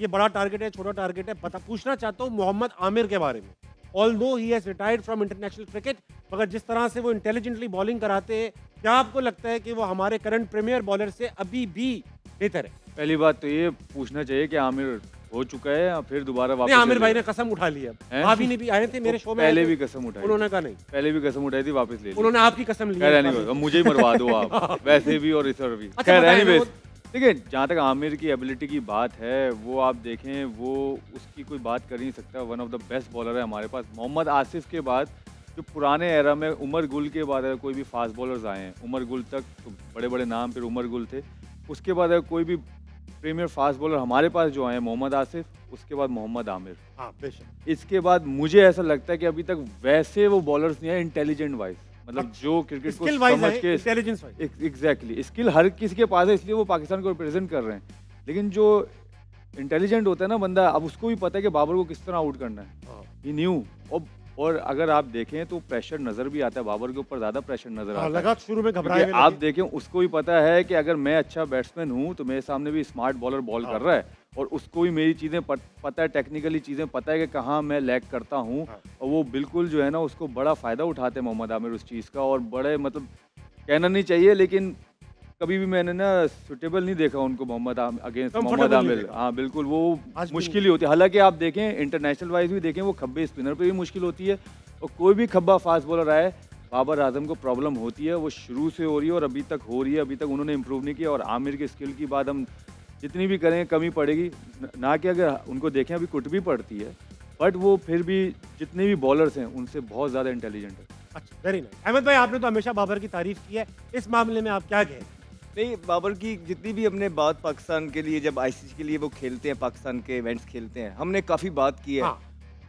ये बड़ा टारगेट है, छोटा टारगेट है, पता पूछना चाहता हूँ मोहम्मद आमिर के बारे में। Although he has retired from international cricket, मगर जिस तरह से वो इंटेलिजेंटली बॉलिंग कराते हैं, क्या आपको लगता है कि वो हमारे करंट प्रीमियर बॉलर से अभी भी बेहतर है? पहली बात तो ये पूछना चाहिए कि आमिर हो चुका है या फिर दोबारा वापस? आमिर भाई ने कसम उठा ली है, भाभी ने भी आए थे मेरे शो में, पहले भी कसम उठाई, उन्होंने कहा नहीं, पहले भी कसम उठाई थी, वापस ले ली। उन्होंने आपकी कसम ली है, नहीं, मुझे ही मरवा दो आप वैसे भी और इस भी। खैर एनीवेज, देखिए जहाँ तक आमिर की एबिलिटी की बात है, वो आप देखें, वो उसकी कोई बात कर ही नहीं सकता। One of the best bowler है हमारे पास। मोहम्मद आसिफ के बाद जो पुराने एरा में उमर गुल के बाद अगर कोई भी फास्ट बॉलर्स आए हैं, उमर गुल तक तो बड़े बड़े नाम, फिर उमर गुल थे, उसके बाद अगर कोई भी प्रीमियर फास्ट बॉलर हमारे पास जो आए हैं, मोहम्मद आसिफ, उसके बाद मोहम्मद आमिर। हाँ बेशक। इसके बाद मुझे ऐसा लगता है कि अभी तक वैसे वो बॉलर्स नहीं है इंटेलिजेंट वाइज, मतलब जो क्रिकेट को समझ के, इंटेलिजेंस एग्जैक्टली, स्किल हर किसी के पास है, इसलिए वो पाकिस्तान को रिप्रेजेंट कर रहे हैं। लेकिन जो इंटेलिजेंट होता है ना बंदा, अब उसको भी पता है कि बाबर को किस तरह आउट करना है, ही न्यू। और अगर आप देखें तो प्रेशर नजर भी आता है, बाबर के ऊपर ज्यादा प्रेशर नजर आता है, लगा शुरू में घबराए। आप देखें, उसको भी पता है कि अगर मैं अच्छा बैट्समैन हूं तो मेरे सामने भी स्मार्ट बॉलर बॉल कर रहा है, और उसको भी मेरी चीजें पता है, टेक्निकली चीजें पता है कि कहाँ मैं लैग करता हूँ, और वो बिल्कुल जो है ना उसको बड़ा फायदा उठाते हैं मोहम्मद आमिर उस चीज का। और बड़े मतलब कहना नहीं चाहिए, लेकिन कभी भी मैंने ना सुटेबल नहीं देखा उनको मोहम्मद अगेंस्ट मोहम्मद आमिर। हाँ बिल्कुल, वो मुश्किल ही होती है। हालांकि आप देखें इंटरनेशनल वाइज भी देखें, वो खब्बे स्पिनर पे भी मुश्किल होती है, और कोई भी खब्बा फास्ट बॉलर आए, बाबर आजम को प्रॉब्लम होती है, वो शुरू से हो रही है और अभी तक हो रही है। अभी तक उन्होंने इम्प्रूव नहीं किया, और आमिर की स्किल की बात हम जितनी भी करें कमी पड़ेगी ना, कि अगर उनको देखें अभी कुट भी पड़ती है, बट वो फिर भी जितने भी बॉलर्स हैं उनसे बहुत ज़्यादा इंटेलिजेंट है। अच्छा, वेरी नाइस। अहमद भाई, आपने तो हमेशा बाबर की तारीफ की है, इस मामले में आप क्या कहें? नहीं, बाबर की जितनी भी हमने बात पाकिस्तान के लिए, जब आईसीसी के लिए वो खेलते हैं, पाकिस्तान के इवेंट्स खेलते हैं, हमने काफ़ी बात की है।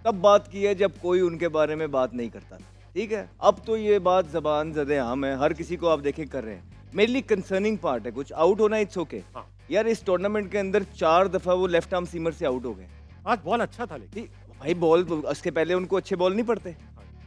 तब बात की है जब कोई उनके बारे में बात नहीं करता, ठीक है। अब तो ये बात ज़बान ज़दे आम है, हर किसी को आप देखें कर रहे हैं। मेरे लिए कंसर्निंग पार्ट है, कुछ आउट होना इट्स ओके। यार इस टूर्नामेंट के अंदर 4 दफ़ा वो लेफ्ट आर्म सीमर से आउट हो गए। आज बॉल अच्छा था, लेकिन भाई बॉल उसके पहले उनको अच्छे बॉल नहीं पड़ते,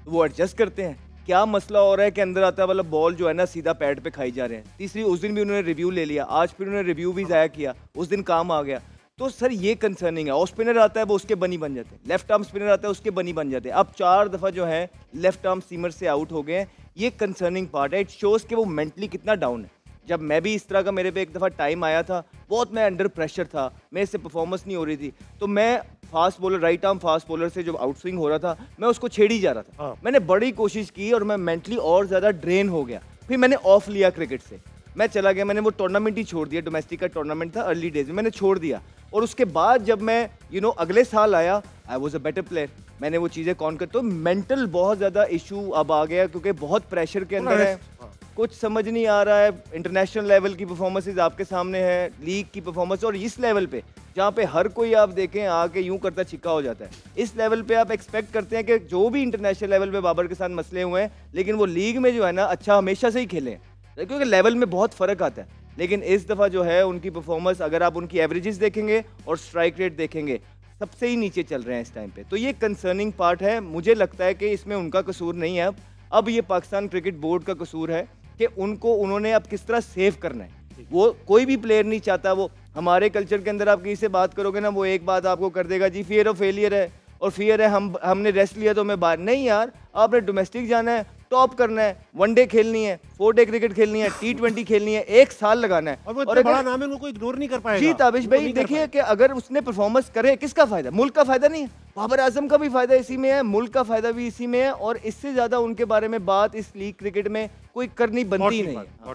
तो वो एडजस्ट करते हैं। क्या मसला हो रहा है कि अंदर आता वाला बॉल जो है ना सीधा पैड पे खाई जा रहे हैं। तीसरी, उस दिन भी उन्होंने रिव्यू ले लिया, आज फिर उन्होंने रिव्यू भी ज़ाया किया, उस दिन काम आ गया। तो सर ये कंसर्निंग है। ऑफ स्पिनर आता है वो उसके बनी बन जाते हैं, लेफ्ट आर्म स्पिनर आता है उसके बनी बन जाते हैं। अब 4 दफ़ा जो है लेफ्ट आर्म सीमर से आउट हो गए हैं, ये कंसर्निंग पार्ट है। इट शोज़ कि वो मेंटली कितना डाउन है। जब मैं भी इस तरह का, मेरे पे एक दफ़ा टाइम आया था, बहुत मैं अंडर प्रेशर था, मेरे से परफॉर्मेंस नहीं हो रही थी, तो मैं fast bowler, right arm fast bowler से जो आउट स्विंग हो रहा था, मैं उसको छेड़ ही जा रहा था। मैंने बड़ी कोशिश की और मैं मेंटली और ज़्यादा ड्रेन हो गया। फिर मैंने ऑफ लिया क्रिकेट से, मैं चला गया, मैंने वो टूर्नामेंट ही छोड़ दिया। डोमेस्टिक का टूर्नामेंट था अर्ली डेज में, मैंने छोड़ दिया। और उसके बाद जब मैं अगले साल आया, I was a better player. मैंने वो चीज़ें कौन कर, तो मेंटल बहुत ज़्यादा इशू अब आ गया, क्योंकि बहुत प्रेशर के अंदर है, कुछ समझ नहीं आ रहा है। इंटरनेशनल लेवल की परफॉर्मेंसेज आपके सामने है, लीग की परफॉर्मेंस, और इस लेवल पे जहाँ पे हर कोई आप देखें आके यूं करता छिक्का हो जाता है, इस लेवल पे आप एक्सपेक्ट करते हैं कि जो भी इंटरनेशनल लेवल पे बाबर के साथ मसले हुए हैं, लेकिन वो लीग में जो है ना अच्छा हमेशा से ही खेले हैं, क्योंकि लेवल में बहुत फ़र्क आता है। लेकिन इस दफ़ा जो है उनकी परफॉर्मेंस, अगर आप उनकी एवरेजेस देखेंगे और स्ट्राइक रेट देखेंगे, सबसे ही नीचे चल रहे हैं इस टाइम पे। तो ये कंसर्निंग पार्ट है। मुझे लगता है कि इसमें उनका कसूर नहीं है, अब ये पाकिस्तान क्रिकेट बोर्ड का कसूर है कि उन्होंने अब किस तरह सेव करना है। वो कोई भी प्लेयर नहीं चाहता, वो हमारे कल्चर के अंदर आप किसी से बात करोगे ना, वो एक बात आपको कर देगा, जी फियर ऑफ फेलियर है, और फियर है हमने रेस्ट लिया तो मैं बात नहीं। यार आपने डोमेस्टिक जाना है, टॉप करना है, वनडे खेलनी है, 4 डे क्रिकेट खेलनी है, T20 खेलनी है, 1 साल लगाना है, और वो इतना बड़ा नाम है, उनको इग्नोर नहीं कर पाएगा। जी ताबिश भाई, देखिए कि अगर उसने परफॉर्मेंस करे, किसका फायदा? मुल्क का फायदा नहीं है, बाबर आजम का भी फायदा इसी में है, मुल्क का फायदा भी इसी में है, और इससे ज्यादा उनके बारे में बात इस लीग क्रिकेट में कोई करनी बनती नहीं है।